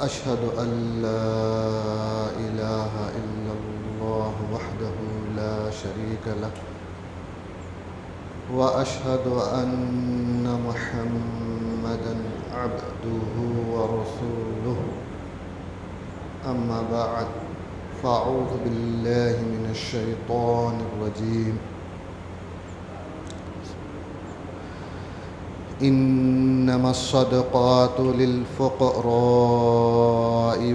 أشهد أن لا إله إلا الله وحده لا شريك له وأشهد أن محمدا عبده ورسوله أما بعد فأعوذ بالله من الشيطان الرجيم إنما الصدقات للفقراء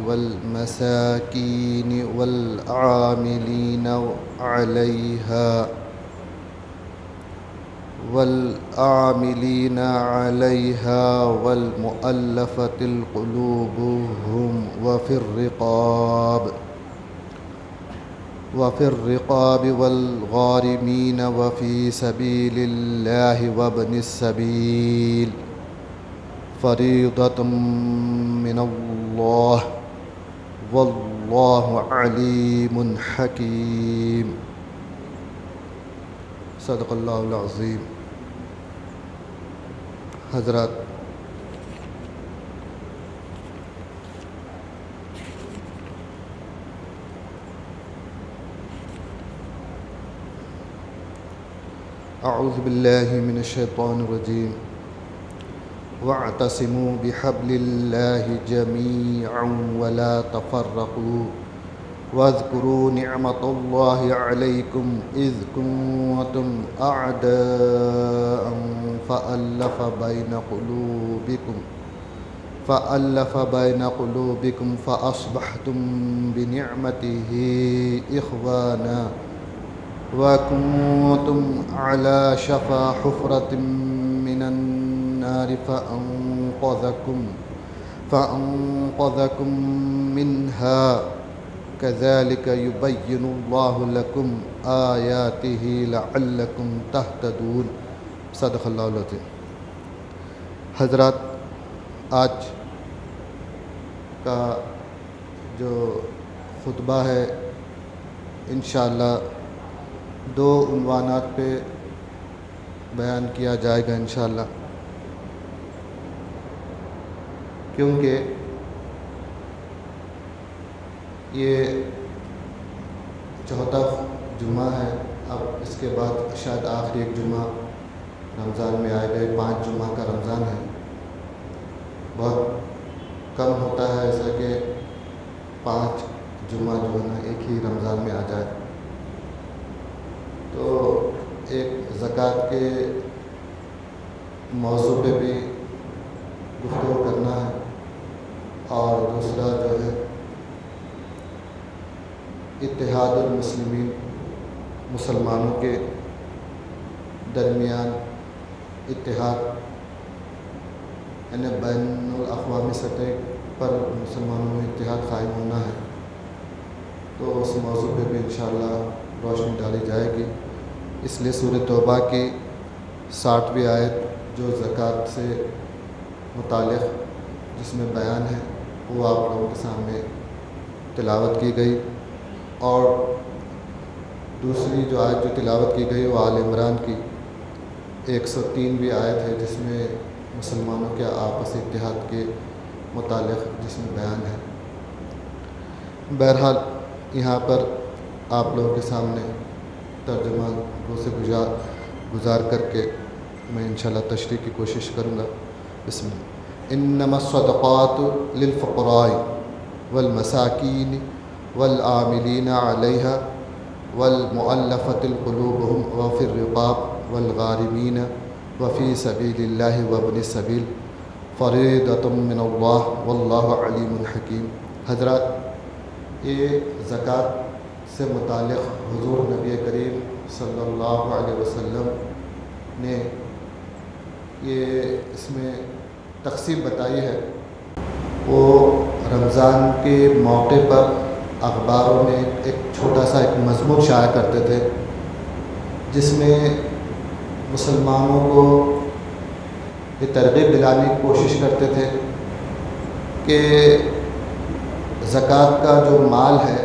والمساكين والعاملين عليها والمؤلفة القلوبهم وفي الرقاب والغارمين وفي سبيل الله وابن السبيل فريضة من الله والله عليم حكيم صدق اللہ العظیم. حضرات، اعوذ باللہ من الشیطان الرجیم. واعتصموا بحبل اللہ جميعا ولا تفرقوا واذكروا نعمة الله عليكم إذ كنتم أعداء فألف بين قلوبكم فأصبحتم بنعمته إخوانا وكنتم على شفا حفرة من النار فأنقذكم منها كذلك يبين الله لكم آياته لعلكم تهتدون. صدق اللہ العظیم. حضرات، آج کا جو خطبہ ہے انشاءاللہ دو عنوانات پہ بیان کیا جائے گا انشاءاللہ، کیونکہ یہ چوتھا جمعہ ہے. اب اس کے بعد شاید آخری ایک جمعہ رمضان میں آئے گئے. 5 جمعہ کا رمضان ہے. بہت کم ہوتا ہے ایسا کہ 5 جمعہ جو ہے نا ایک ہی رمضان میں آ جائے. تو ایک زکوٰۃ کے موضوع پہ بھی گفتگو کرنا ہے، اور دوسرا جو ہے اتحاد المسلمین، مسلمانوں کے درمیان اتحاد، یعنی بین الاقوامی سطح پر مسلمانوں میں اتحاد قائم ہونا ہے. تو اس موضوع پہ بھی انشاءاللہ روشنی ڈالی جائے گی. اس لیے سورۃ توبہ کی 60ویں آیت جو زکوٰۃ سے متعلق جس میں بیان ہے وہ آپ لوگوں کے سامنے تلاوت کی گئی، اور دوسری جو آیت جو تلاوت کی گئی وہ آل عمران کی 103ویں آیت ہے جس میں مسلمانوں کے آپس اتحاد کے متعلق جس میں بیان ہے. بہرحال یہاں پر آپ لوگوں کے سامنے ترجمہ سے گزار کر کے میں انشاءاللہ تشریح کی کوشش کروں گا. بسم اللہ. انما الصدقات للفقراء والمساکین والعاملین علیہا والمؤلفة قلوبهم وفی الرقاب والغارمین وفی سبیل اللہ وابن السبیل فریضۃ من اللہ واللہ علیم حکیم. حضرات، یہ زکوٰۃ سے متعلق حضور نبی کریم صلی اللہ علیہ وسلم نے یہ اس میں تقسیم بتائی ہے. وہ رمضان کے موقع پر اخباروں میں ایک چھوٹا سا ایک مضمون شائع کرتے تھے جس میں مسلمانوں کو یہ ترغیب دلانے کی کوشش کرتے تھے کہ زکوٰۃ کا جو مال ہے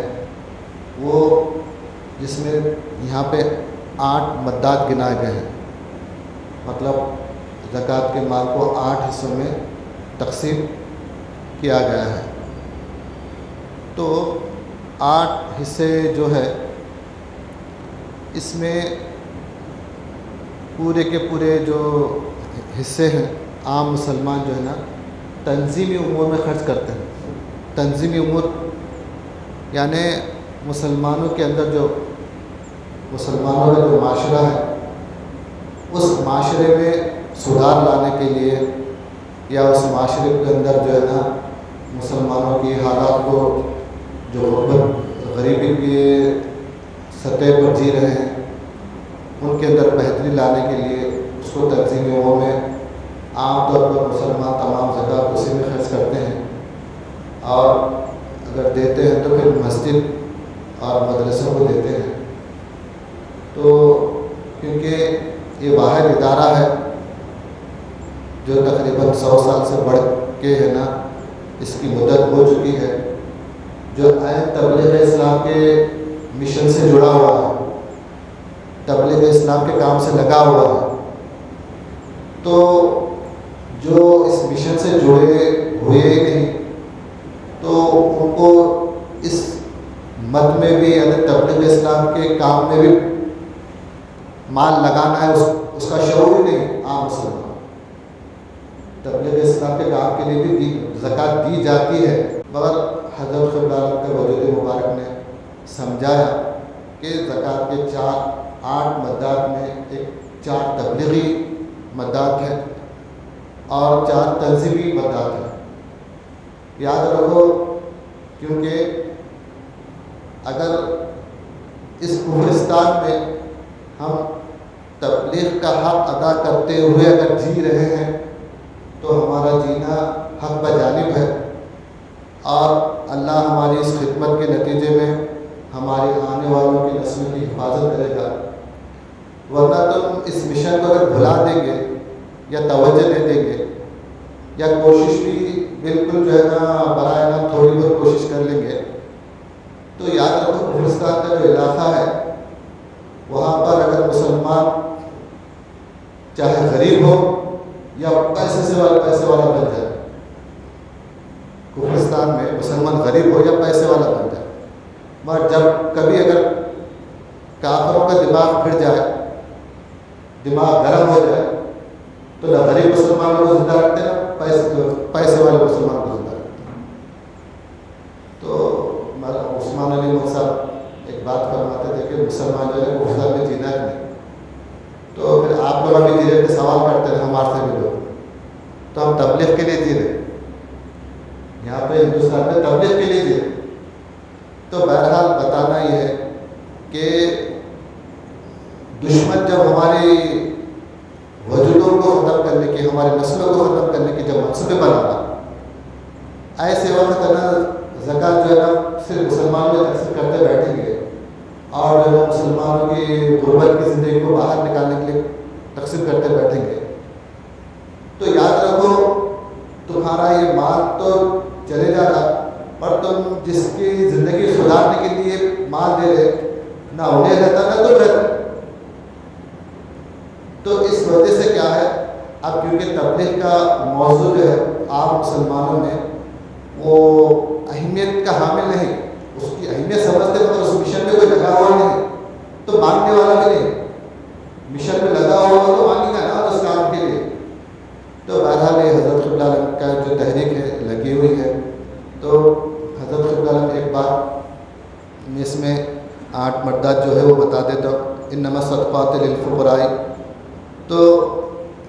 وہ جس میں یہاں پہ 8 مدات گنائے گئے ہیں، مطلب زکوٰۃ کے مال کو 8 حصوں میں تقسیم کیا گیا ہے. تو 8 حصے جو ہے اس میں پورے کے پورے جو حصے ہیں عام مسلمان جو ہے نا تنظیمی امور میں خرچ کرتے ہیں. تنظیمی امور یعنی مسلمانوں کے اندر جو مسلمانوں کا جو معاشرہ ہے اس معاشرے میں سدھار لانے کے لیے یا اس معاشرے کے اندر جو ہے نا مسلمانوں کی حالات کو جو غربت غریبی کے سطح پر جی رہے ہیں ان کے اندر بہتری لانے کے لیے اس کو تنظیمی امور میں عام طور پر مسلمان تمام زکوٰۃ اسی میں خرچ کرتے ہیں، اور اگر دیتے ہیں تو پھر مسجد اور مدرسوں کو دیتے ہیں. تو کیونکہ یہ واحد ادارہ ہے جو تقریباً 100 سال سے بڑھ کے ہے نا اس کی مدت ہو چکی ہے، جو عین تبلیغ اسلام کے مشن سے جڑا ہوا ہے، تبلیغ اسلام کے کام سے لگا ہوا ہے. تو جو اس مشن سے جڑے ہوئے نہیں تو ان کو اس مت میں بھی یعنی تبلیغ اسلام کے کام میں بھی مال لگانا ہے اس کا شعور ہی نہیں. عام مسلمان تبلیغ اسلام کے کام کے لیے بھی زکوٰۃ دی جاتی ہے، مگر حضرت صلی اللہ علیہ وسلم کے وجود مبارک نے سمجھایا کہ زکوٰۃ کے 8 مدات میں 4 تبلیغی مدات ہیں اور 4 تنظیمی مدات ہیں. یاد رکھو کیونکہ اگر اس کفرستان میں ہم تبلیغ کا حق ادا کرتے ہوئے اگر جی رہے ہیں تو ہمارا جینا حق بجانب ہے، اور اللہ ہماری اس خدمت کے نتیجے میں ہمارے آنے والوں کی نسل کی حفاظت کرے گا. ورنہ تم اس مشن کو اگر بھلا دیں گے یا توجہ دے دیں گے یا کوشش بھی بالکل جو ہے نا برائے نام تھوڑی بہت کوشش کر لیں گے تو یاد رکھو کفرستان کا جو علاقہ ہے وہاں پر اگر مسلمان چاہے غریب ہو یا پیسے والا بن جائے، کفرستان میں مسلمان غریب ہو یا پیسے والا بن جائے، مگر جب کبھی اگر کافروں کا دماغ پھٹ جائے، دماغ گرم ہو جائے تو نہ غریب مسلمانوں کو زندہ رکھتے ہیں نہ پیسے والے مسلمان کو زندہ رکھتے ہیں. تو عثمان علی مول صاحب ایک بات فرماتے تھے کہ مسلمان جو ہے کفر میں جینا ہے نہیں. تو پھر آپ لوگ ابھی جی رہے تھے، سوال کرتے ہیں ہمارے سے بھی لوگ، تو ہم تبلیغ کے لیے جی رہے یہاں پہ ہندوستان میں تبلیغ کے لیے جی رہے. تو بہرحال بتانا یہ ہے کہ دشمن جب ہماری وجودوں کو ختم کرنے کی، ہماری نسلوں کو ختم کرنے کی جب منصوبے بنانا، ایسے وقت ہے نا زکوٰۃ جو ہے نا صرف مسلمانوں میں تقسیم کرتے بیٹھیں گے اور جو ہے مسلمانوں کی غربت کی زندگی کو باہر نکالنے کے لیے تقسیم کرتے بیٹھیں گے. تو یاد رکھو تمہارا یہ مال تو چلے جا رہا، اور تم جس کی زندگی سدھارنے کے لیے مال دے رہے نہ انہیں رہتا نہ تم رہتا. تو اس وجہ سے کیا ہے، اب کیونکہ تبلیغ کا موضوع جو ہے عام مسلمانوں میں وہ اہمیت کا حامل نہیں، اس کی اہمیت سمجھتے مگر اس مشن میں کوئی لگا ہوا نہیں تو مانگنے والا بھی نہیں. مشن میں لگا ہوا تو مانگے گا نا اس کام کے لیے. تو بہرحال یہ حضرت قبلہ عالم کا جو تحریک ہے لگی ہوئی ہے. تو حضرت قبلہ عالم ایک بات میں اس میں 8 مردات جو ہے وہ بتا دیتا ہوں. انما الصدقات للفقراء، تو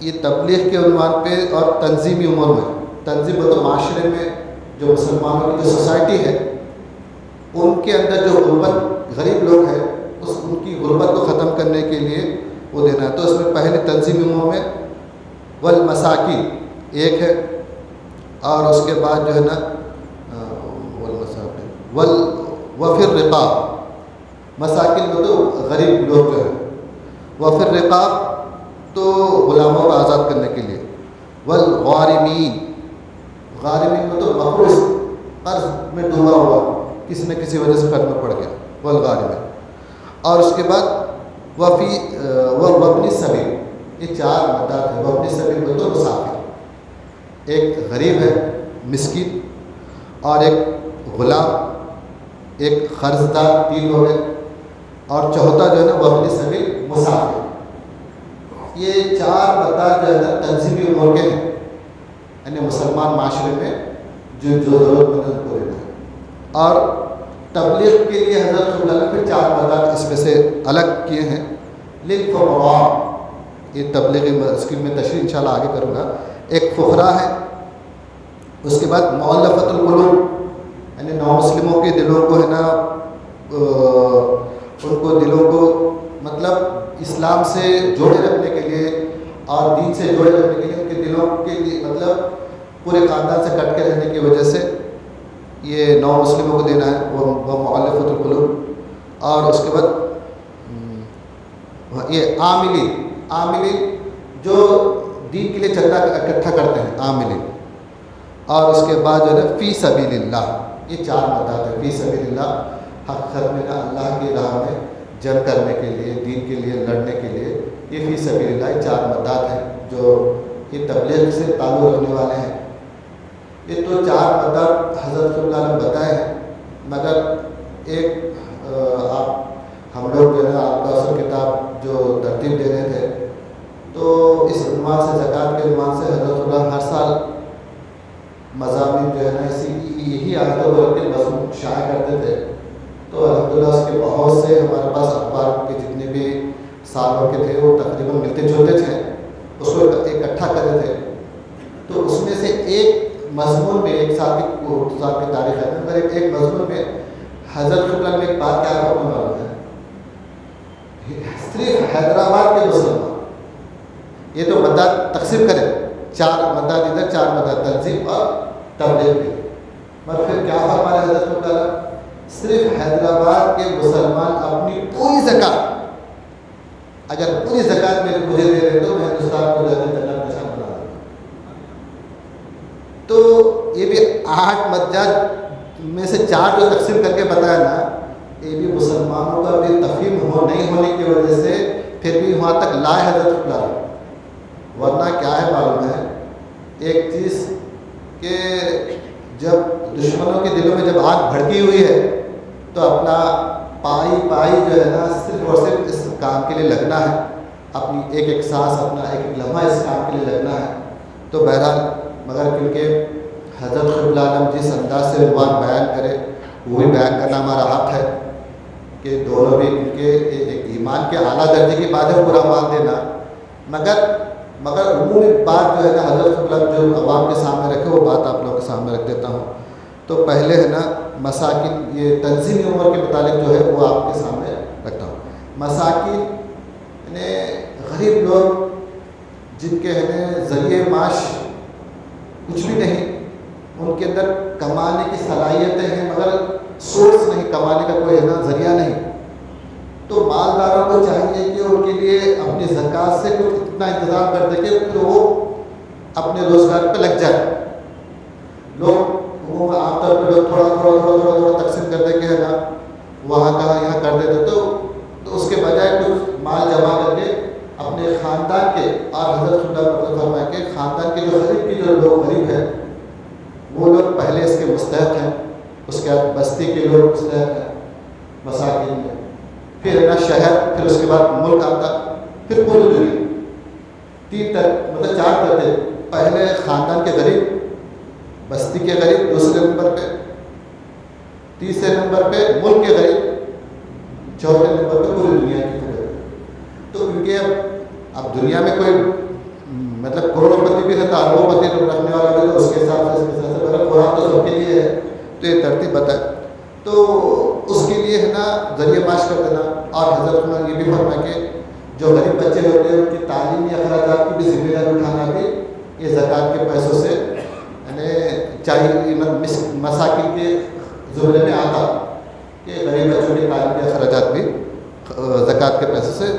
یہ تبلیغ کے عنوان پہ اور تنظیمی امور میں، تنظیم تو معاشرے میں جو مسلمانوں کی جو سوسائٹی ہے ان کے اندر جو غربت غریب لوگ ہیں ان کی غربت کو ختم کرنے کے لیے وہ دینا ہے. تو اس میں پہلے تنظیمی امور میں والمساکین ایک ہے، اور اس کے بعد جو ہے نا وفی الرقاب، مساکین میں تو غریب لوگ جو ہیں، وفی الرقاب تو غلاموں کو آزاد کرنے کے لیے، والغارمین، غارمین میں تو مقروض قرض میں ڈوبا ہوا کسی نہ کسی وجہ سے قرض میں پڑ گیا، والغارمین. اور اس کے بعد وابن السبیل، یہ 4 مدات ہیں. وابن السبیل میں تو مسافر، ایک غریب ہے مسکین، اور ایک غلام، ایک قرض دار 3 ہو گئے، اور چوتھا جو ہے نا وہ اپنی سبیل مسافر۔ یہ 4 مدات جو ہے نا تنظیمی امور کے ہیں، یعنی مسلمان معاشرے میں جو ضرورت مند ان کو دینا ہے۔ اور تبلیغ کے لیے حضرت صلی اللہ علیہ وسلم پھر 4 مدات اس میں سے الگ کیے ہیں۔ للفقراء، یہ تبلیغی اسکیم میں تشریح انشاءاللہ آگے کروں گا۔ ایک فقراء ہے، اس کے بعد مؤلفۃ القلوب، یعنی نامسلموں کے دلوں کو ہے نا ان کو دلوں کو مطلب اسلام سے جوڑے رکھنے کے لیے اور دین سے جوڑے رکھنے کے لیے، ان کے دلوں کے لیے مطلب پورے خاندان سے کٹ کے رہنے کی وجہ سے یہ نو مسلموں کو دینا ہے، وہ مؤلفۃ القلوب۔ اور اس کے بعد یہ عاملین جو دین کے لیے چندہ اکٹھا کرتے ہیں، عاملین۔ اور اس کے بعد جو ہے نا فی سبیل اللہ، یہ 4 مدات ہے۔ فی سبیل اللہ، حق خدمت میں اللہ کی راہ میں جنگ کرنے کے لیے، دین کے لیے لڑنے کے لیے، یہ فی سبیل اللہ، یہ 4 مدات ہیں جو یہ تبلیغ سے تعلق رکھنے والے ہیں۔ یہ تو 4 مدات حضرت صلی اللہ علیہ وسلم بتائے ہیں، مگر ایک ہم لوگ جو ہے نا الکوثر کتاب جو ترتیب دے رہے تھے، تو اس عنوان سے، زکوٰۃ کے عنوان سے حضرت اللہ ہر سال مضامین جو ہے نا یہی آیتوں کو رکھ کے مضمون شائع کرتے تھے۔ تو الحمدللہ اس کے بہت سے ہمارے پاس اخبار کے جتنے بھی سالوں کے تھے وہ تقریباً ملتے جلتے تھے، اس کو اکٹھا کرے تھے۔ تو اس میں سے ایک مضمون میں، ایک سال کی تاریخ ہے، مگر ایک مضمون میں حضرت صلی اللہ علیہ وسلم ایک بات کیا فرمانے والا ہے، صرف حیدرآباد کے مسلمان، یہ تو مدات تقسیم کریں، 4 مدات ادھر، 4 مدات تنظیم اور تبلیغ میں، مگر پھر کیا فرمایا حضرت صلی اللہ علیہ وسلم، صرف حیدرآباد کے مسلمان اپنی پوری زکوٰۃ، اگر پوری زکوٰۃ مجھے دے رہے تو میں ہندوستان کو جنت کا نشان بنا دوں۔ تو یہ بھی 8 مدات میں سے 4 جو تقسیم کر کے بتایا نا، یہ بھی مسلمانوں کا بھی تفہیم نہیں ہونے کی وجہ سے پھر بھی وہاں تک لائے حضرت صلی اللہ علیہ وسلم۔ ورنہ کیا ہے معلوم ہے، ایک چیز کہ جب دشمنوں کے دلوں میں جب آگ بھڑکی ہوئی ہے تو اپنا پائی جو ہے نا صرف اور صرف اس کام کے لیے لگنا ہے، اپنی ایک سانس، اپنا ایک لمحہ اس کام کے لیے لگنا ہے۔ تو بہرحال مگر کیونکہ حضرت صلی اللہ علیہ وسلم جس انداز سے عنوان بیان کرے وہی بیان کرنا ہمارا حق ہے کہ دونوں بھی، کیونکہ ایک ایمان کے اعلیٰ درجے کی بات ہے پورا مال دینا، مگر عمومی بات جو ہے نا حضرت صلی اللہ علیہ وسلم جو عوام کے سامنے رکھے وہ بات آپ لوگوں کے سامنے رکھ دیتا ہوں۔ تو پہلے ہے نا مساکین، یہ تنظیمی امور کے متعلق جو ہے وہ آپ کے سامنے رکھتا ہوں۔ مساکین یعنی غریب لوگ جن کے ہے ذریعے معاش کچھ بھی نہیں، ان کے اندر کمانے کی صلاحیتیں ہیں مگر سورس نہیں، کمانے کا کوئی ہے نا ذریعہ نہیں، تو مالداروں کو چاہیے کہ ان کے لیے اپنی زکوٰۃ سے کچھ اتنا انتظام کر دے کہ پھر وہ اپنے روزگار پہ لگ جائے۔ لوگ وہ عام طور پہ لوگ تھوڑا تقسیم کر دے کے ہے نا وہاں کہاں یہاں کر دیتے، تو اس کے بجائے کچھ مال جمع کر کے اپنے خاندان کے، اور حضرت صلی اللہ علیہ وسلم فرمایا کہ خاندان کے جو غریب کی جو لوگ غریب ہیں وہ لوگ پہلے اس کے مستحق ہیں، اس کے بعد بستی کے لوگ مستحق ہیں مساکین میں، پھر نا شہر، پھر اس کے بعد ملک آتا، پھر پوری دنیا، 4 ترتیب، پہلے خاندان کے غریب، بستی کے غریب دوسرے نمبر پہ، تیسرے نمبر پہ ملک کے غریب، چوتھے نمبر پہ پوری دنیا کی غریب۔ تو کیونکہ اب دنیا میں کوئی مطلب کروڑوں پتی بھی رہتا، اربوں پتی رکھنے والا بھی، تو اس کے حساب سے قرآن تو سب کے لیے ہے، تو یہ ترتیب بتائے، تو اس کے لیے ہے نا ذریعہ معاش کر دینا۔ اور حضرت نے یہ بھی فرمایا کہ جو غریب بچے ہوتے ہیں ان کی تعلیمی اخراجات کی بھی ذمہ داری اٹھانا بھی یہ زکوٰۃ کے پیسوں سے یعنی چاہیے، مساکین کے زمرے میں آتا کہ غریب بچوں کی تعلیمی اخراجات بھی زکوٰۃ کے پیسے سے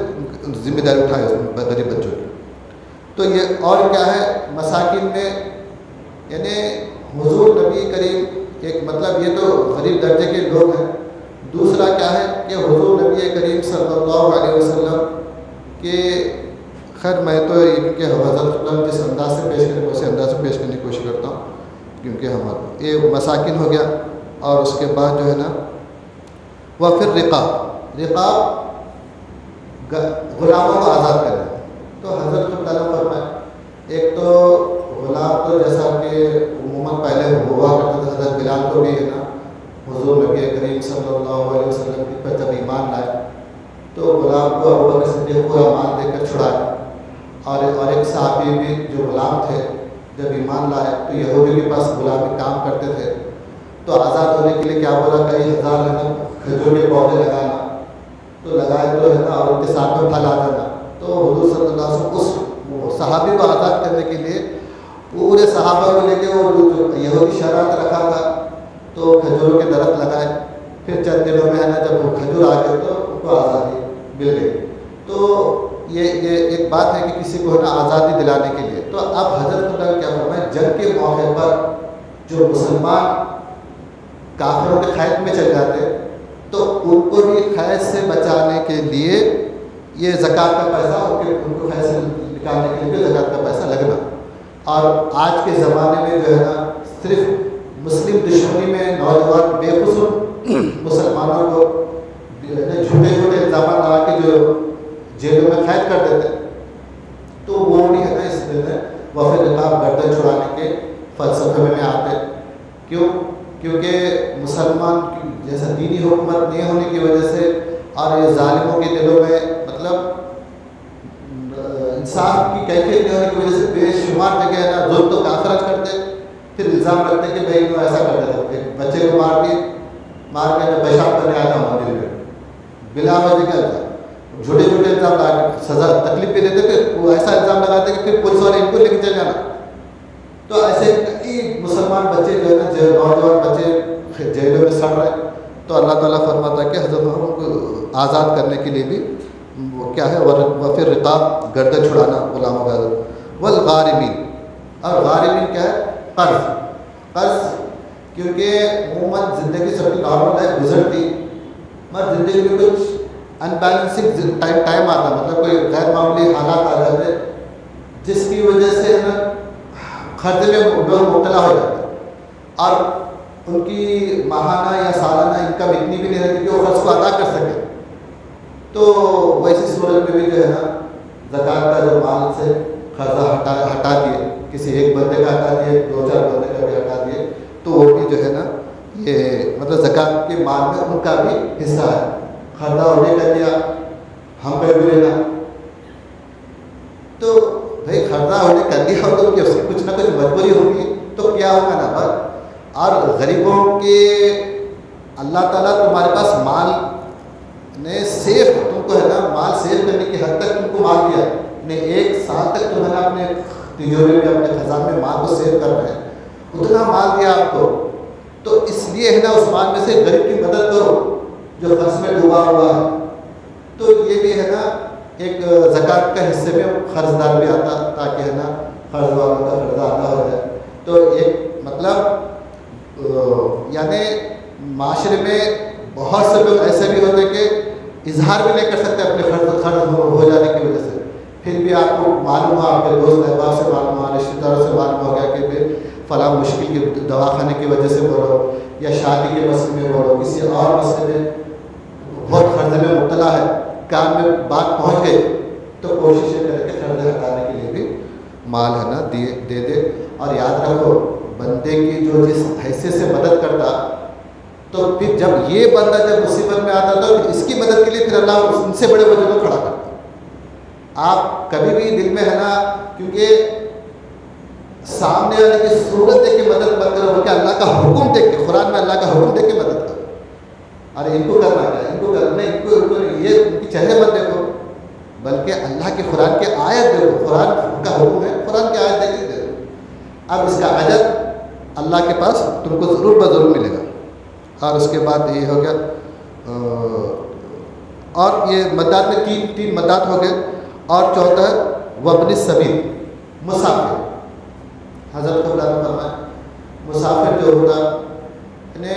ذمہ داری اٹھائے غریب بچوں کی۔ تو یہ اور کیا ہے مساکین میں، یعنی حضور نبی کریم، ایک مطلب یہ تو غریب درجے کے لوگ ہیں، دوسرا کیا ہے کہ حضور نبی کریم صلی اللہ علیہ وسلم کے، خیر میں تو کہ حضرت جس انداز سے پیش کریں اسی انداز سے پیش کرنے کی کوشش کرتا ہوں، کیونکہ ہمارا یہ مساکین ہو گیا، اور اس کے بعد جو ہے نا پھر رقاب، رقاب غلاموں کو آزاد کرنا. تو حضرت خود فرمائے ایک تو غلام تو جیسا کہ عموماً پہلے ہوا کرتا تھا، حضرت بلال کو بھی ہے نا حضور نبی کریم صلی اللہ علیہ وسلم کی پر جب ایمان لائے تو غلام کو ابو بکر صدیق کو امان دے کر چھڑایا. اور ایک صحابی بھی جو غلام تھے جب ایمان لائے تو یہودی کے پاس غلامی کام کرتے تھے تو آزاد ہونے کے لیے کیا بولا کئی ہزار ہے نا کھجور کے پودے لگانا، تو لگائے تو ہے نا اور ان کے ساتھ میں پھل آ جانا. تو حضور صلی اللہ علیہ وسلم اس صحابی کو آزاد کرنے کے لیے پورے صحابہ کو لے کے وہ جو یہودی شرائط رکھا تھا تو کھجور کے درخت لگائے. پھر چند دنوں میں ہے نا جب وہ کھجور آ گئے تو ان کو آزادی مل گئی. تو یہ ایک بات ہے کہ کسی کو ہے نا آزادی دلانے کے لیے. تو اب حضرت خدا کیا فرمائے جنگ کے موقع پر جو مسلمان کافروں کے قید میں چل جاتے تو ان کو بھی قید سے بچانے کے لیے یہ زکوٰۃ کا پیسہ ان کو قید سے نکالنے کے لیے زکوٰۃ کا پیسہ لگنا. اور آج کے زمانے میں جو ہے نا صرف مسلم دشمنی میں نوجوان بے قصور مسلمانوں کو جھوٹے جھوٹے الزامات لگا کے جو جیلوں میں قید کر دیتے تو وہ بھی ہے نا اس میں وفد رقاب گردن چھڑانے کے فلسفے میں آتے. کیونکہ مسلمان جیسا دینی حکومت نہیں ہونے کی وجہ سے اور یہ ظالموں کے دلوں میں مطلب انصاف کی کیفیت نہیں ہونے کی وجہ سے بے شمار جگہ ہے نا ظلم تو کافرج کرتے، پھر الزام رکھتے کہ بھائی وہ ایسا کر دیتا ایک بچے کو مار کے پیشاب کرنے آیا ہوں مندر میں بلا وجہ کیا تھا جھوٹے جھوٹے الزام لگا کے سزا تکلیف بھی دیتے، پھر وہ ایسا الزام لگاتے کہ پھر پولیس والے ان کو لے کے چل جانا. تو ایسے کئی مسلمان بچے جو ہے نا نوجوان بچے جیلوں میں سڑ رہے. تو اللہ تعالیٰ فرماتا ہے کہ حضرت محمد کو آزاد کرنے کے لیے بھی وہ کیا ہے وفر رقاب گردن چھڑانا غلاموں کا. والغارمین، اور غارمین کیا ہے قرض کیونکہ عموماً زندگی سب کی نارمل لائف گزرتی مگر زندگی میں کچھ ان بیلنسنگ ٹائم آتا مطلب کوئی غیر معمولی حالات آ جاتے جس کی وجہ سے نا قرض میں مبتلا ہو جاتے اور ان کی ماہانہ یا سالانہ انکم اتنی بھی نہیں رہتی کہ وہ قرض کو ادا کر سکے. تو ویسی صورت میں بھی جو ہے نا زکوٰۃ کا جو مال سے قرضہ ہٹا دیے، کسی ایک بندے کا ہٹا دیے، 2-4 بندے کا بھی ہٹا دیے تو وہ بھی جو ہے نا یہ مطلب زکوٰۃ کے مال میں ان کا بھی حصہ ہے. قرضہ ہونے کا دیا ہم پہ بھی لینا تو بھائی قرضہ ہونے کا دیا ہو تو اس کی کچھ نہ کچھ مجبوری ہوگی تو کیا ہوگا نا بات. اور غریبوں کے اللہ تعالیٰ تمہارے پاس مال نے سیف تم کو ہے نا مال سیو کرنے کی حد تک تم کو مال دیا نے 1 سال تک تم ہے نا اپنے تجوری میں اپنے خزانے میں مال کو سیو کر رہے ہیں اتنا مال دیا آپ کو. تو اس لیے ہے نا اس مال میں سے غریب کی مدد کرو جو قرض میں ڈوبا ہوا ہے. تو یہ بھی ہے نا ایک زکوٰۃ کا حصے میں قرض دار بھی آتا تاکہ ہے نا قرض والوں کا قرضہ ادا ہو جائے. تو ایک مطلب یعنی معاشرے میں بہت سے لوگ ایسے بھی ہوتے کہ اظہار بھی نہیں کر سکتے اپنے قرض ہو جانے کی وجہ سے. پھر بھی آپ کو معلوم ہوا آپ کے دوست احباب سے معلوم ہوا رشتہ داروں سے معلوم ہو گیا کہ فلاں مشکل کی دواخانے کی وجہ سے بولو یا شادی کے مسئلے میں بولو کسی اور مسئلے میں بہت قرض میں مبتلا ہے کام میں بات پہنچ گئی تو کوشش یہ کرے کہ قرض ہٹانے کے لیے بھی مال ہے نا دے دے. اور یاد رکھو بندے کی جو جس حیثیت سے مدد کرتا تو پھر جب یہ بندہ جب مصیبت میں آتا تو اس کی مدد کے لیے پھر اللہ ان سے بڑے وجہ کو کھڑا کرتا. آپ کبھی بھی دل میں ہے نا کیونکہ سامنے والے کی صورت دیکھ کے مدد مت کرو بلکہ اللہ کا حکم دیکھ کے قرآن میں اللہ کا حکم دیکھ کے مدد کرو. ارے ان کو کرنا کیا ان کو کرنا ان کو یہ ان کی چہرے مت دیکھو بلکہ اللہ کے قرآن کے آیت دیکھو. قرآن کا حکم ہے قرآن کی آیت دیکھ کے دیکھو. اب اس کا اجر اللہ کے پاس تم کو ضرور بضرور ملے گا. اور اس کے بعد یہ ہو گیا اور یہ مدات میں تین مدات ہو گئے. اور چوتھا ہے وابن السبیل مسافر. حضرت کو فرمایا مسافر جو ہوتا یعنی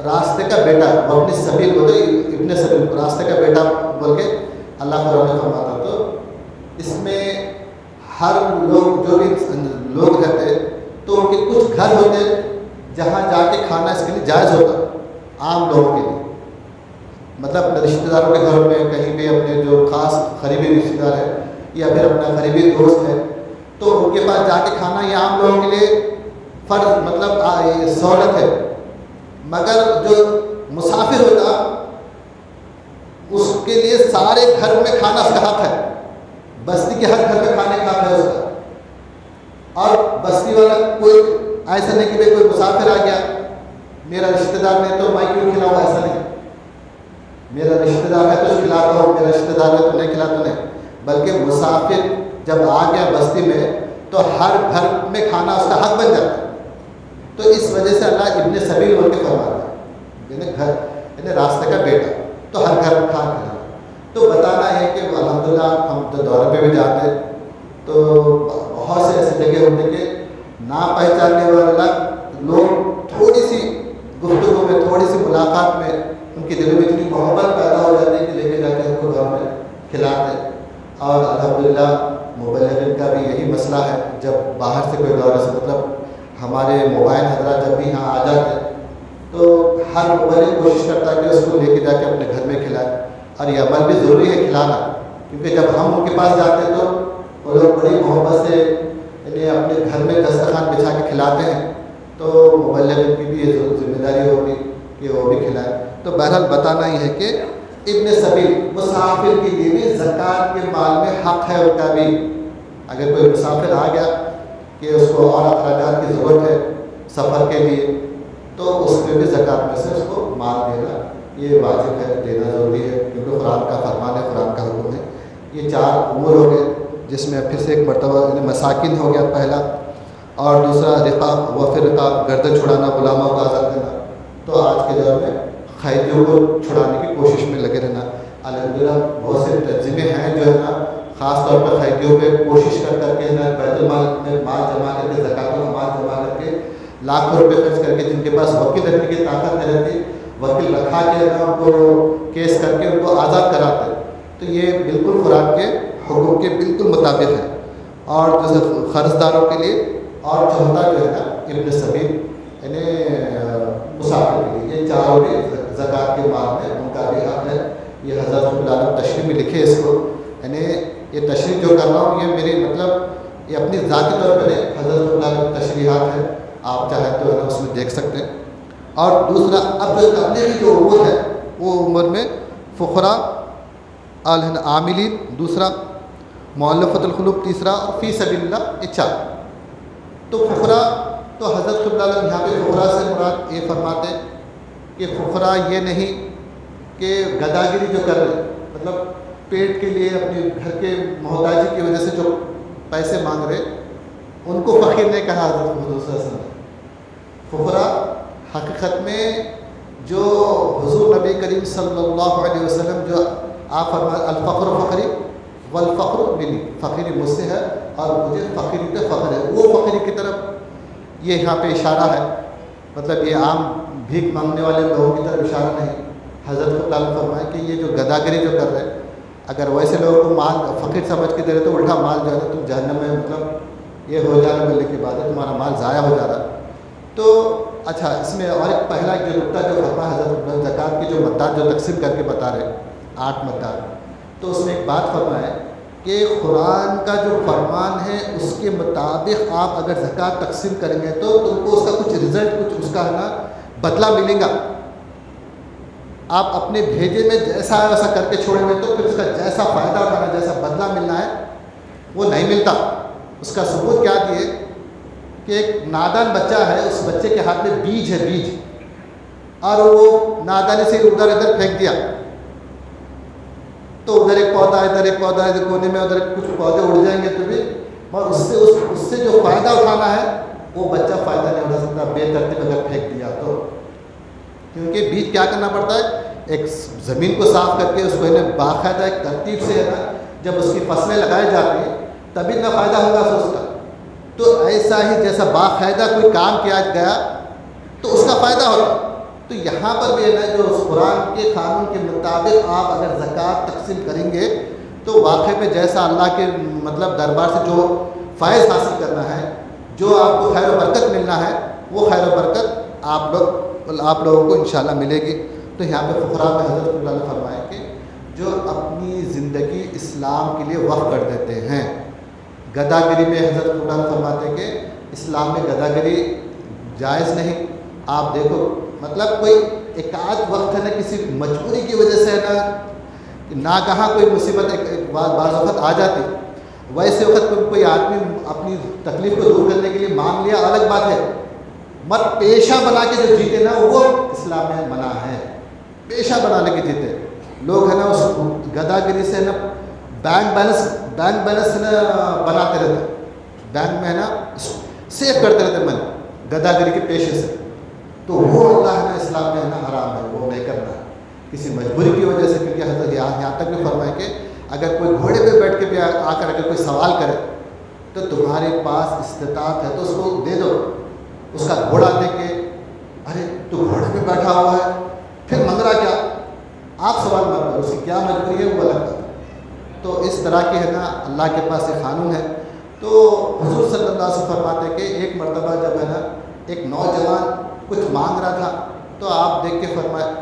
راستے کا بیٹا وابن السبیل ہوتا ابن سبیل راستے کا بیٹا بول کے اللہ قرآن نے فرماتا. تو اس میں ہر لوگ جو بھی لوگ رہتے تو ان کے کچھ گھر ہوتے جہاں جا کے کھانا اس کے لیے جائز ہوتا عام لوگوں کے لیے. مطلب اپنے رشتہ داروں کے گھر میں کہیں بھی اپنے جو خاص قریبی رشتہ دار ہے یا پھر اپنا قریبی دوست ہے تو ان کے پاس جا کے کھانا یہ عام لوگوں کے لیے فرض مطلب سہولت ہے، مگر جو مسافر ہوتا اس کے لیے سارے گھر میں کھانا اس کا حق ہے، بستی کے ہر گھر میں کھانے کا حق ہے اس کا۔ اور بستی والا کوئی ایسا نہیں کہ کوئی مسافر آ گیا میرا رشتہ دار نہیں تو میں کیوں کھلاؤں، ایسا نہیں، میرا رشتہ دار ہے تو کھلاتا ہوں، میرا رشتہ دار ہے تو نہیں کھلاتا نہیں، بلکہ مسافر جب آ گیا بستی میں تو ہر گھر میں کھانا اس کا حق بن جاتا ہے۔ تو اس وجہ سے اللہ ابن سبیل بول کے فرماتا ہے، یعنی گھر یعنی راستے کا بیٹا، تو ہر گھر میں کھانا کھلانا۔ تو بتانا ہے کہ الحمدللہ ہم تو دورے پہ بھی جاتے تو بہت سے ایسی جگہ ہوتے کہ نہ پہچاننے والا لوگ تھوڑی سی گفتگو میں تھوڑی سی ملاقات میں ان کے دل میں اتنی محبت پیدا ہو جاتی ہے کہ لے کے جا کے ان کو گھر میں کھلاتے۔ اور الحمدللہ مبلغین کا بھی یہی مسئلہ ہے، جب باہر سے کوئی دورے سے مطلب ہمارے موبائل حضرات جب بھی یہاں آ جاتے تو ہر مبلغ کوشش کرتا ہے کہ اس کو لے کے جا کے اپنے گھر میں کھلائے، اور یہ عمل بھی ضروری ہے کھلانا، کیونکہ جب ہم ان کے پاس جاتے ہیں تو وہ لوگ بڑی محبت سے یعنی اپنے گھر میں دسترخوان بچھا کے کھلاتے ہیں، تو مبلغین کی بھی یہ ذمہ داری ہوگی کہ وہ بھی کھلائے۔ تو بہرحال بتانا ہی ہے کہ ابن سبیل مسافر کے لیے بھی زکوٰۃ کے مال میں حق ہے ان کا بھی۔ اگر کوئی مسافر آ گیا کہ اس کو اور اخراجات کی ضرورت ہے سفر کے لیے تو اس میں بھی زکوٰۃ میں سے اس کو مال دینا یہ واجب ہے، دینا ضروری ہے، کیونکہ قرآن کا فرمان ہے، قرآن کا حکم ہے۔ یہ 4 امور ہو گئے جس میں پھر سے ایک مرتبہ یعنی مساکین ہو گیا پہلا، اور دوسرا رقاب و پھر رقاب گردن چھڑانا، غلاموں کو آزاد کرنا۔ تو آج کے دور میں قیدیوں کو چھڑانے کی کوشش میں لگے رہنا۔ الحمدللہ بہت سے تنظیمیں ہیں جو ہے نا خاص طور پر قیدیوں پہ کوشش کر کے نا بیت المال میں مال جمع کر کے، زکوٰۃ کا مال جمع کر کے لاکھوں روپے خرچ کر کے، جن کے پاس وکیل رکھنے کی طاقت نہیں رہتی وکیل رکھا کے نا ان کو کیس کر کے ان کو آزاد کراتے۔ تو یہ بالکل قرآن کے حکم کے بالکل مطابق ہے۔ اور جیسے قرض داروں کے لیے اور چوتھا جو ہے نا ابن سبیل یعنی مسافر کے لیے، یہ 4 بھی زکوٰۃ کے مال میں ان کا بھی حق ہے۔ یہ حضرت رب العالمین تشریح میں لکھے اس کو، یعنی یہ تشریح جو کر رہا ہوں یہ میری مطلب یہ اپنی ذاتی طور پہ نہیں، حضرت رب العالمین تشریحات ہیں، آپ چاہیں تو ہے نا اس میں دیکھ سکتے ہیں۔ اور دوسرا اب جو تبلیغی جو عمر ہے وہ عمر میں فقراء عاملین دوسرا، مؤلفۃ القلوب تیسرا، اور فی سبیل اللہ یہ 4۔ تو فقراء تو حضرت رب العالمین یہاں پہ فقراء سے مراد یہ فرماتے ہیں کہ فقراء یہ نہیں کہ گداگری جو کر رہے مطلب پیٹ کے لیے اپنے گھر کے محتاجی کی وجہ سے جو پیسے مانگ رہے ان کو فقیر نہیں کہا حضرت محمد صلی اللہ علیہ وسلم۔ فقراء حقیقت میں جو حضور نبی کریم صلی اللہ علیہ وسلم جو آپ فرمائے الفقر فقری والفقر منی، فقیری مجھ سے ہے اور مجھے فقیری پہ فخر ہے، وہ فقیری کی طرف یہ یہاں پہ اشارہ ہے، مطلب یہ عام بھیک مانگنے والے لوگوں کی طرف اشارہ نہیں۔ حضرت تعالیٰ فرمائے کہ یہ جو گداگری جو کر رہے ہیں اگر ویسے لوگوں کو مال فقیر سمجھ کے دے رہے تو الٹا مال جو ہے نا تم جہنم میں مطلب یہ ہو جانے ملنے کے بعد تمہارا مال ضائع ہو جا رہا۔ تو اچھا اس میں اور ایک پہلا جو نقطہ جو فرما حضرت زکوٰۃ کی جو مقدار جو تقسیم کر کے بتا رہے 8 مقدار، تو اس میں ایک بات فرمائے کہ قرآن کا جو فرمان ہے اس کے مطابق آپ اگر زکوٰۃ تقسیم کریں گے تو تم کو اس کا کچھ رزلٹ کچھ اس کا ہے نا بدلہ ملے گا۔ آپ اپنے بھیجے میں جیسا ہے ویسا کر کے چھوڑیں گے تو پھر اس کا جیسا فائدہ اٹھانا جیسا بدلہ ملنا ہے وہ نہیں ملتا۔ اس کا ثبوت کیا دیے کہ ایک نادان بچہ ہے، اس بچے کے ہاتھ میں بیج ہے، بیج، اور وہ نادانی سے ادھر ادھر پھینک دیا تو ادھر ایک پودا ادھر ایک پودا ادھر کونے میں ادھر کچھ پودے اڑ جائیں گے تو بھی، اور اس سے جو فائدہ اٹھانا ہے وہ بچہ فائدہ نہیں اٹھا سکتا بے ترتیب اگر پھینک دیا تو۔ کیونکہ بیج کیا کرنا پڑتا ہے، ایک زمین کو صاف کر کے اس کو باقاعدہ ایک ترتیب سے ہے نا جب اس کی فصلیں لگائی جاتی ہیں تبھی نہ فائدہ ہوگا اس کا۔ تو ایسا ہی جیسا باقاعدہ کوئی کام کیا گیا تو اس کا فائدہ ہوتا۔ تو یہاں پر بھی ہے نا جو اس قرآن کے قانون کے مطابق آپ اگر زکوٰۃ تقسیم کریں گے تو واقعی میں جیسا اللہ کے مطلب دربار سے جو فائض حاصل کرنا ہے، جو آپ کو خیر و برکت ملنا ہے، وہ خیر و برکت آپ لوگوں کو انشاءاللہ ملے گی۔ تو یہاں پہ فقراء میں حضرت اللہ نے فرمایا کہ جو اپنی زندگی اسلام کے لیے وقف کر دیتے ہیں. گدا گری پہ حضرت اللہ نے فرماتے ہیں کہ اسلام میں گدا گری جائز نہیں. آپ دیکھو مطلب کوئی ایک آدھ وقت ہے نا کسی مجبوری کی وجہ سے ہے نا کہاں کوئی مصیبت ایک بعض وقت آ جاتی, ویسے وقت کوئی آدمی اپنی تکلیف کو دور کرنے کے لیے مانگ لیا الگ بات ہے, مت پیشہ بنا کے جو جیتے نا وہ اسلام میں منع ہے. پیشہ بنا لے کے جیتے لوگ ہے نا اس گدا گری سے نا بینک بیلنس نا بناتے رہتے, بینک میں ہے نا سیو کرتے رہتے من گدا گری کے پیشے سے, تو وہ اللہ ہے نا اسلام میں ہے نا حرام ہے, وہ نہیں کرنا ہے کسی مجبوری کی وجہ سے. کیونکہ حضرت یہاں تک بھی فرمائے کہ اگر کوئی گھوڑے پہ بیٹھ کے بھی آ کر اگر کوئی سوال کرے تو تمہارے پاس استطاعت ہے تو اس کو دے دو. اس کا گھوڑا دے کے ارے تو گھوڑے پہ بیٹھا ہوا ہے پھر منگ رہا کیا, آپ سوال مت کرو, اس کی کیا مجبوری ہے وہ الگ بات ہے. تو اس طرح کی ہے نا اللہ کے پاس ایک قانون ہے. تو حضور صلی اللہ علیہ وسلم فرماتے کہ ایک مرتبہ جب ہے نا ایک نوجوان کچھ مانگ رہا تھا تو آپ دیکھ کے فرمائے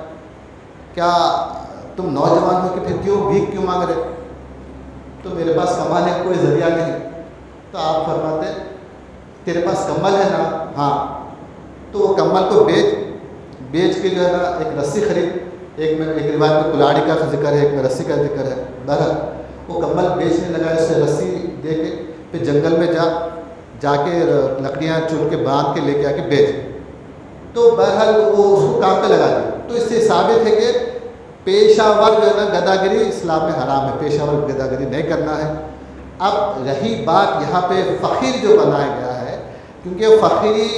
کیا تم نوجوان ہو کہ پھر کیوں بھیک کیوں مانگ رہے, تو میرے پاس کمانے کا کوئی ذریعہ نہیں. تو آپ فرماتے تیرے پاس کمبل ہے نا, ہاں, تو وہ کمبل کو بیچ کے جو ہے نا ایک رسی خرید, ایک روایت میں کلاڑی کا ذکر ہے, ایک میں رسی کا ذکر ہے. بہرحال وہ کمبل بیچنے لگا, اس سے رسی دے کے پھر جنگل میں جا کے لکڑیاں چن کے باندھ کے لے کے آ کے بیچ. تو بہرحال وہ اس کو کام پہ لگا دیا. تو اس سے ثابت ہے کہ پیشہ ور جو ہے نا گدا گری اسلام میں حرام ہے, پیشہ ور گدا گری نہیں کرنا ہے. اب رہی بات یہاں پہ فقیر جو بنایا گیا ہے, کیونکہ فقیری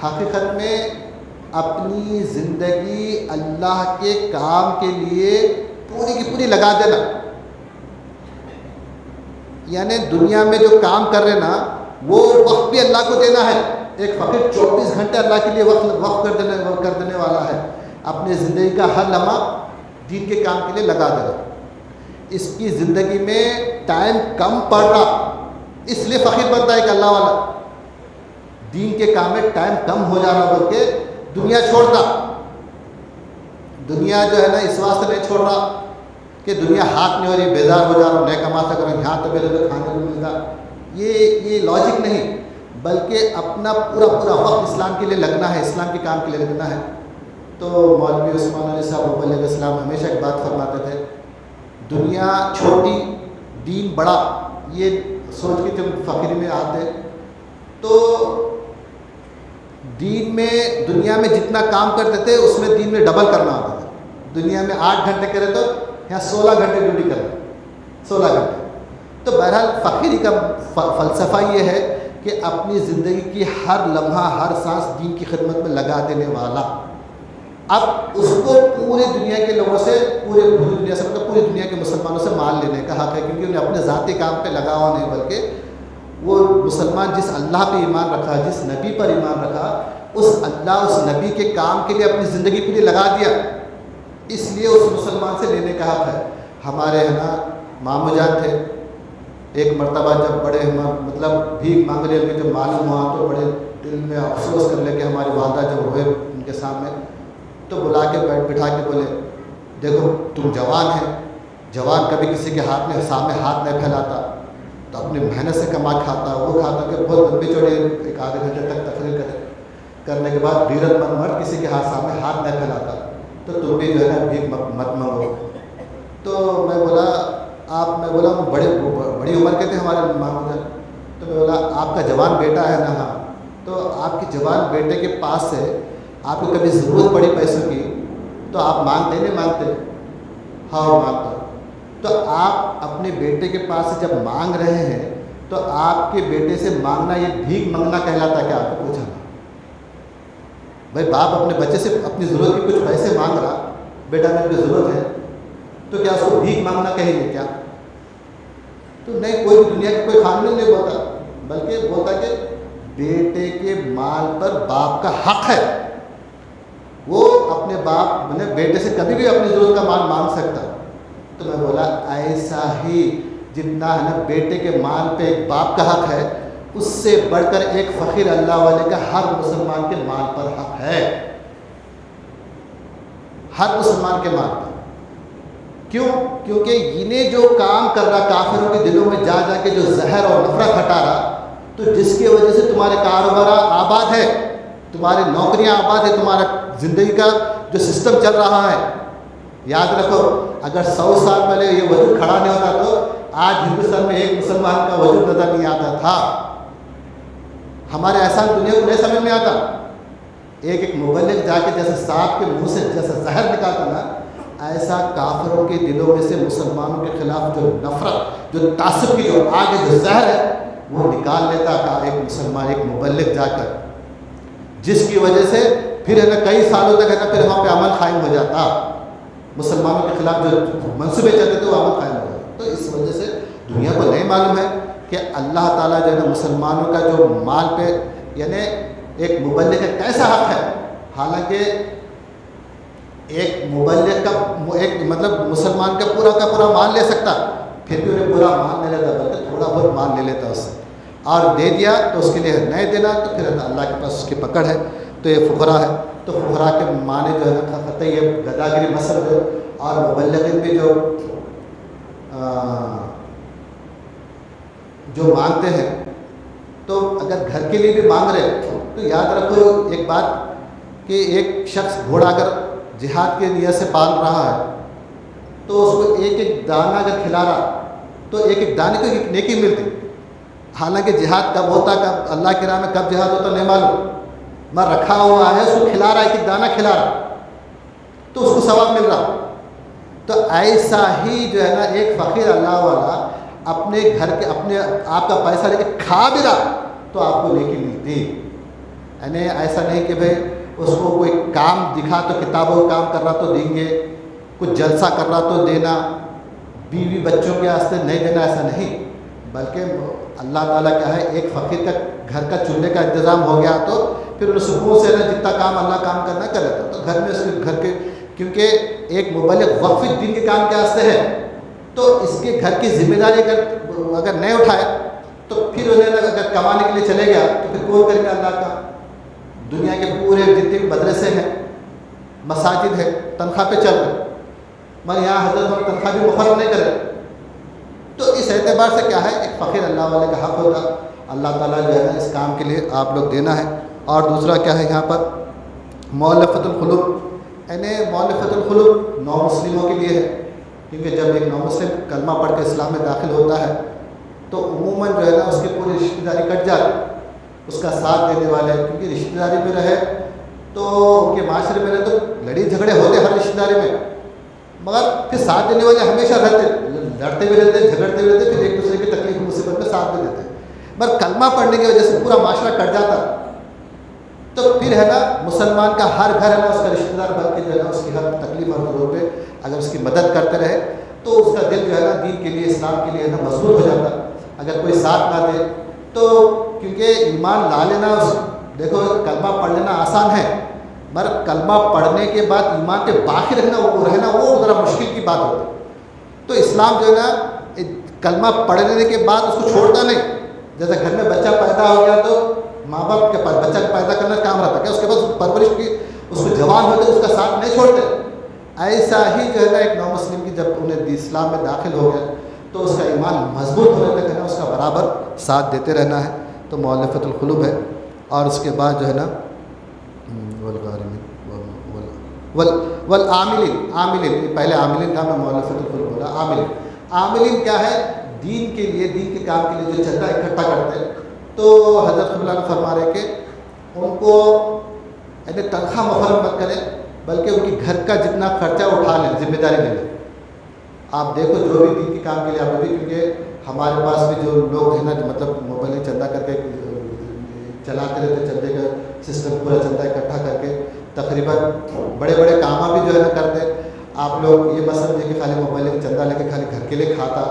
حقیقت میں اپنی زندگی اللہ کے کام کے لیے پوری کی پوری لگا دینا, یعنی دنیا میں جو کام کر رہے نا وہ وقت بھی اللہ کو دینا ہے. ایک فقیر 24 گھنٹے اللہ کے لیے وقف کر دینے والا ہے, اپنی زندگی کا ہر لمحہ دین کے کام کے لیے لگا دینا. اس کی زندگی میں ٹائم کم پڑ رہا اس لیے فقیر بنتا ہے کہ اللہ والا دین کے کام میں ٹائم کم ہو جا رہا, بلکہ دنیا چھوڑتا. دنیا جو ہے نا اس واسطے نہیں چھوڑ رہا کہ دنیا ہاتھ نہیں ہو رہی, بیزار ہو جا رہا ہوں, نہیں کما سک رہا ہوں, یہاں تو میرے تو کھانے کو ملتا. یہ لاجک نہیں, بلکہ اپنا پورا وقت اسلام کے لیے لگنا ہے, اسلام کے کام کے لیے لگنا ہے. تو مولوی عثمان علی صاحب علیہ السلام ہمیشہ ایک بات فرماتے تھے, دنیا چھوٹی دین بڑا. یہ سوچ کے تم فقیری میں آتے تو دنیا میں جتنا کام کرتے تھے اس میں دین میں ڈبل کرنا ہوتا تھا. دنیا میں 8 گھنٹے کرے تو یہاں 16 گھنٹے ڈیوٹی کرنا, 16 گھنٹے. تو بہرحال فقیری کا فلسفہ یہ ہے کہ اپنی زندگی کی ہر لمحہ ہر سانس دین کی خدمت میں لگا دینے والا. اب اس کو پوری دنیا کے لوگوں سے پوری دنیا سے مطلب پوری دنیا کے مسلمانوں سے مال لینے کا حق ہے, کیونکہ انہیں اپنے ذاتی کام پہ لگا ہوا نہیں, بلکہ وہ مسلمان جس اللہ پہ ایمان رکھا, جس نبی پر ایمان رکھا, اس اللہ اس نبی کے کام کے لیے اپنی زندگی پوری لگا دیا, اس لیے اس مسلمان سے لینے کا حق ہے. ہمارے ہے نا ماموں جان تھے, ایک مرتبہ جب بڑے مطلب بھیک مانگ رہے ہیں, جب معلوم ہوا تو بڑے دل میں افسوس کر لے کہ ہماری والدہ جب ہوئے ان کے سامنے تو بلا کے بٹھا کے بولے دیکھو تم جوان ہیں, جوان کبھی کسی کے سامنے ہاتھ نہیں پھیلاتا, تو اپنی محنت سے کما کھاتا, وہ کھاتا کہ بہت لمبی چوڑی 1 آدھے گھنٹے تک تقریر کرنے کے بعد غیرت مند مرد کسی کے سامنے ہاتھ نہیں پھیلاتا, تو تم بھی جو ہے نا بھیک مت مانگو. تو میں بولا بڑی عمر کے تھے ہمارے ماموں جان, تو میں بولا آپ کا جوان بیٹا ہے نا, ہاں, تو آپ کے جوان بیٹے کے پاس سے آپ کو کبھی ضرورت پڑی پیسوں کی تو آپ مانگتے نہیں مانگتے, ہاں مانگتا. تو آپ اپنے بیٹے کے پاس سے جب مانگ رہے ہیں تو آپ کے بیٹے سے مانگنا یہ بھیک مانگنا کہلاتا کیا؟ آپ کو پوچھا بھائی, باپ اپنے بچے سے اپنی ضرورت کی کچھ پیسے مانگ رہا, بیٹا میرے کو ضرورت ہے, تو کیا اس کو بھیک مانگنا کہیں گے کیا؟ تو نہیں, کوئی دنیا کا کوئی قانون نہیں بولتا, بلکہ بولتا کہ بیٹے کے مال پر باپ کا حق ہے, وہ اپنے باپ بیٹے سے کبھی بھی اپنی ضرورت کا مال مانگ سکتا. تو میں بولا ایسا ہی جتنا ہے نا بیٹے کے مال پہ ایک باپ کا حق ہے, اس سے بڑھ کر ایک فقیر اللہ والے کا ہر مسلمان کے مال پر حق ہے. ہر مسلمان کے مال پہ. کیوں؟ کیونکہ انہیں جو کام کر رہا کافروں کے دلوں میں جا جا کے جو زہر اور نفرت ہٹا رہا، تو جس کی وجہ سے تمہارے کاروبار آباد ہے، تمہاری نوکریاں آباد ہے، تمہارا زندگی کا جو سسٹم چل رہا ہے. یاد رکھو، اگر 100 سال پہلے یہ وجود کھڑا نہیں ہوتا تو آج ہندوستان میں ایک مسلمان کا وجود نظر نہیں آتا تھا. ہمارے احسان دنیا کو نہیں سمجھ میں آتا. ایک مبلغ جا کے جیسے سانپ کے منہ سے جیسا زہر نکالتا نا، ایسا کافروں کے دلوں میں سے مسلمانوں کے خلاف جو نفرت، جو تعصب کی جو آگ ہے، جو زہر ہے، وہ نکال لیتا تھا ایک مسلمان، ایک مبلغ جا کر، جس کی وجہ سے پھر ہے نا کئی سالوں تک ہے نا پھر وہاں پہ امن قائم ہو جاتا. مسلمانوں کے خلاف جو منصوبے چلتے تھے وہ امن قائم ہو جاتا. تو اس وجہ سے دنیا کو نہیں معلوم ہے کہ اللہ تعالیٰ جو ہے نا مسلمانوں کا جو مال پہ یعنی ایک مبلغ کا کیسا حق ہے. حالانکہ ایک مبلغ کا ایک مطلب مسلمان کا پورا مال لے سکتا، پھر بھی انہیں پورا مال نہیں لیتا بلکہ تھوڑا بہت مال لے لیتا اس سے، اور دے دیا تو اس کے لیے نہیں دینا تو پھر اللہ کے پاس اس کی پکڑ ہے. تو یہ فقراء ہے، تو فقراء کے معنی جو ہے نا قطعی یہ گداگری مسئلہ جو اور مبلغین بھی جو مانگتے ہیں، تو اگر گھر کے لیے بھی مانگ رہے تو یاد رکھو ایک بات کہ ایک شخص گھوڑا اگر جہاد کے نیت سے پال رہا ہے تو اس کو ایک ایک دانہ اگر کھلا رہا تو ایک ایک دانے کو ایک نیکی ملتی. حالانکہ جہاد کب ہوتا، کب اللہ کی راہ میں کب جہاد ہوتا نہیں معلوم، میں رکھا ہوا ہے اس کو کھلا رہا ہے، ایک ایک دانہ کھلا رہا تو اس کو ثواب مل رہا. تو ایسا ہی جو ہے نا ایک فقیر اللہ والا اپنے گھر کے اپنے آپ کا پیسہ لے کے کھا بھی رہا تو آپ کو نیکی ملتی. یعنی ایسا نہیں کہ بھائی اس کو کوئی کام دکھا تو کتابوں کا کام کر رہا تو دیں گے، کچھ جلسہ کر رہا تو دینا، بیوی بچوں کے واسطے نہیں دینا، ایسا نہیں. بلکہ اللہ تعالیٰ کیا ہے، ایک فقیر کا گھر کا چولہے کا انتظام ہو گیا تو پھر انہیں سکون سے نا جتنا کام اللہ کام کرنا کر لیتا. تو گھر میں اس کے گھر کے کیونکہ ایک مبلغ وقف دین کے کام کے واسطے ہے تو اس کے گھر کی ذمہ داری اگر نہیں اٹھائے تو پھر انہیں اگر کمانے کے لیے چلے گیا تو پھر کون کرے گا اللہ کا. دنیا کے پورے جتنے بھی مدرسے ہیں، مساجد ہے، تنخواہ پہ چل رہے، مگر یہاں حضرت ہم تنخواہ بھی مقرر نہیں کرے. تو اس اعتبار سے کیا ہے، ایک فقیر اللہ والے کا حق ہوتا. اللہ تعالیٰ جو ہے نا اس کام کے لیے آپ لوگ دینا ہے. اور دوسرا کیا ہے یہاں پر مؤلفۃ القلوب، یعنی مؤلفۃ القلوب نو مسلموں کے لیے ہے. کیونکہ جب ایک نو مسلم کلمہ پڑھ کے اسلام میں داخل ہوتا ہے تو عموماً جو ہے نا اس کی پوری رشتہ داری کٹ جاتی، اس کا ساتھ دینے والے، کیونکہ رشتہ داری میں رہے تو ان کے معاشرے میں رہے تو لڑائی جھگڑے ہوتے ہر رشتہ داری میں، مگر پھر ساتھ دینے والے ہمیشہ رہتے، لڑتے بھی رہتے، جھگڑتے بھی رہتے، پھر ایک دوسرے کی تکلیف مصیبت میں ساتھ بھی دیتے. مگر کلمہ پڑھنے کی وجہ سے پورا معاشرہ کٹ جاتا تو پھر ہے نا مسلمان کا ہر گھر ہے نا اس کا رشتہ دار بن کے جو ہے نا اس کی ہر تکلیف اور ضرورت پہ اگر اس کی مدد کرتے رہے تو اس کا دل جو ہے نا دین کے لیے، اسلام کے لیے نا مضبوط ہو جاتا. اگر کوئی ساتھ نہ دے تو کیونکہ ایمان لا لینا، دیکھو کلمہ پڑھ لینا آسان ہے، مگر کلمہ پڑھنے کے بعد ایمان کے باقی رہنا وہ ذرا مشکل کی بات ہوتی. تو اسلام جو ہے نا کلمہ پڑھنے کے بعد اس کو چھوڑتا نہیں. جیسے گھر میں بچہ پیدا ہو گیا تو ماں باپ کے پاس بچہ پیدا کرنا کام رہتا ہے، اس کے بعد پرورش کی اس کو جوان ہوتے اس کا ساتھ نہیں چھوڑتے. ایسا ہی جو ہے نا ایک نو مسلم کی جب انہیں اسلام میں داخل ہو گیا تو اس کا ایمان مضبوط ہونے تک ہے نا اس کا برابر ساتھ دیتے رہنا ہے. تو مؤلفۃ القلوب ہے. اور اس کے بعد جو ہے نا عاملین، پہلے عاملین کا میں مؤلفۃ القلوب بولا. عاملین کیا ہے، دین کے لیے، دین کے کام کے لیے جو چندہ اکٹھا کرتے ہیں. تو حضرت قبلہ نے فرما رہے کہ ان کو یعنی تنخواہ مقرر مت کریں بلکہ ان کی گھر کا جتنا خرچہ اٹھا لیں، ذمہ داری لے لیں. آپ دیکھو جو بھی دین کے کام کے لیے آپ بھی، کیونکہ ہمارے پاس بھی جو لوگ ہیں نا جو مطلب موبائل چندہ کر کے چلاتے رہتے، چندے کا سسٹم پورا چندہ اکٹھا کر کے تقریباً بڑے بڑے کام بھی جو ہے نا کرتے. آپ لوگ یہ مت سمجھے کہ خالی موبائل کا چندہ لے کے خالی گھر کے لیے کھاتا،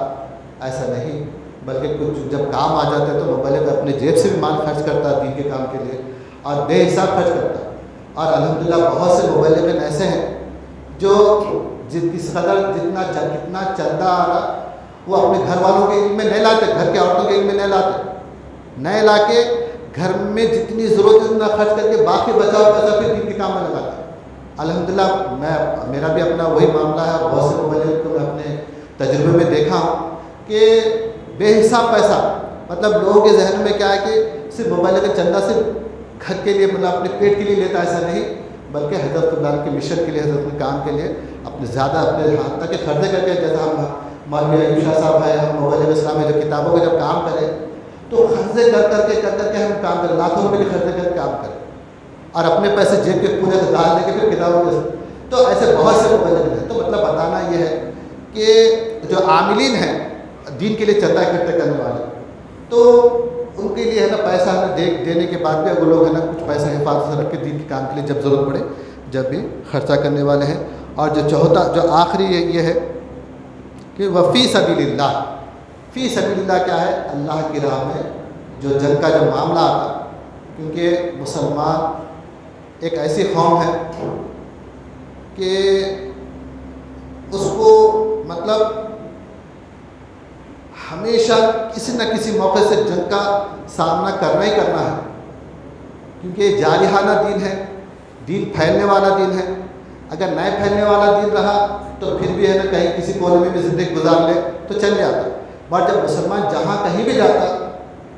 ایسا نہیں، بلکہ کچھ جب کام آ جاتا ہے تو موبائل کا اپنے جیب سے بھی مال خرچ کرتا ہے دین کے کام کے لیے اور بے حساب خرچ کرتا ہے. اور الحمدللہ بہت سے موبائل ایسے ہیں جو جس قدر کتنا چندہ آ رہا وہ اپنے گھر والوں کے علم میں نہیں لاتے، گھر کے عورتوں کے علم میں نہیں لا کے گھر میں جتنی ضرورت ہے اتنا خرچ کر کے باقی بچا ہوا پیسہ پھر دین کے کام میں لگاتے. الحمدللہ میرا بھی اپنا وہی معاملہ ہے، اور بہت سے مبلغ کو میں اپنے تجربے میں دیکھا ہوں کہ بے حساب پیسہ، مطلب لوگوں کے ذہن میں کیا ہے کہ صرف مبلغ چندہ صرف گھر کے لیے، مطلب اپنے پیٹ کے لیے لیتا، ایسا نہیں، بلکہ حضرت اللہ کے مشن کے لیے، حضرت کے کام کے لیے اپنے زیادہ اپنے ہاتھ تک خرچے کر کے، جیسا ہم مولوی ایوب شاہ صاحب ہے، ہم مبلغ اسلام ہے، جو کتابوں کے جب کام کریں تو خرچے کر کے ہم کام کریں، لاکھوں روپے کے خرچے کر کے کام کریں، اور اپنے پیسے جیب کے پورے ڈال دے کے پھر کتابوں کے، تو ایسے بہت سے مبلغ ہیں۔ تو مطلب بتانا یہ ہے کہ جو عاملین ہیں دین کے لیے چندہ اکٹھے کرنے والے، تو ان کے لیے ہے نا پیسہ ہمیں دینے کے بعد بھی وہ لوگ ہے نا کچھ پیسہ حفاظت سے رکھ کے دین کے کام کے لیے جب ضرورت پڑے جب بھی خرچہ کرنے والے ہیں۔ اور جو آخری یہ ہے کہ وہ فی سبیل اللہ، فی سبیل اللہ کیا ہے؟ اللہ کی راہ میں جو جنگ کا جو معاملہ آتا، کیونکہ مسلمان ایک ایسی قوم ہے کہ اس کو مطلب ہمیشہ کسی نہ کسی موقع سے جنگ کا سامنا کرنا ہی کرنا ہے، کیونکہ یہ جارحانہ دین ہے، دین پھیلنے والا دین ہے۔ اگر نئے پھیلنے والا دین رہا تو پھر بھی ہے نا کہیں کسی کونے میں بھی زندگی گزار لے تو چل جاتا، بٹ جب مسلمان جہاں کہیں بھی جاتا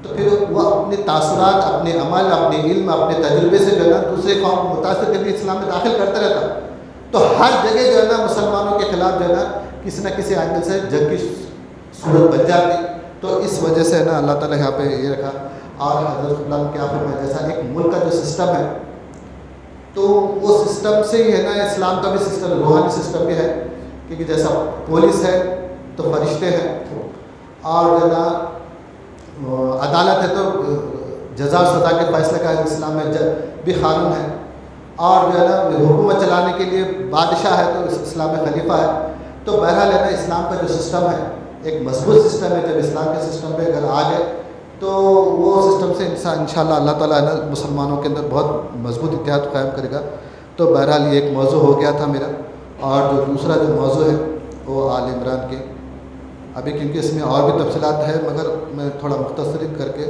تو پھر وہ اپنے تاثرات، اپنے عمل، اپنے علم، اپنے تجربے سے جو ہے نا دوسرے قوم کو متاثر کر کے اسلام میں داخل کرتا رہتا، تو ہر جگہ جو ہے نا مسلمانوں کے خلاف جو ہے نا کسی نہ کسی اینگل سے جنگ کی صورت بن جاتی۔ تو اس وجہ سے نا اللہ تعالیٰ یہاں پہ یہ رکھا۔ اور حضرت اللہ کیا فرمایا، جیسا ایک ملک کا جو سسٹم ہے تو وہ سسٹم سے ہی ہے نا اسلام کا بھی سسٹم، روحانی سسٹم بھی ہے، کیونکہ جیسا پولیس ہے تو فرشتے ہیں، اور جو ہے نا عدالت ہے تو جزا و سزا کے فیصلے کا اسلام میں بھی قانون ہے، اور جو ہے نا حکومت چلانے کے لیے بادشاہ ہے تو اسلام میں خلیفہ ہے۔ تو بہرحال ہے نا اسلام کا جو سسٹم ہے ایک مضبوط سسٹم ہے۔ جب اسلام کے سسٹم پہ اگر آ گئے تو وہ سسٹم سے انشاءاللہ اللہ تعالیٰ ہے نا مسلمانوں کے اندر بہت مضبوط اتحاد قائم کرے گا۔ تو بہرحال یہ ایک موضوع ہو گیا تھا میرا، اور جو دوسرا جو موضوع ہے وہ آل عمران کے، ابھی کیونکہ اس میں اور بھی تفصیلات ہے، مگر میں تھوڑا مختصر کر کے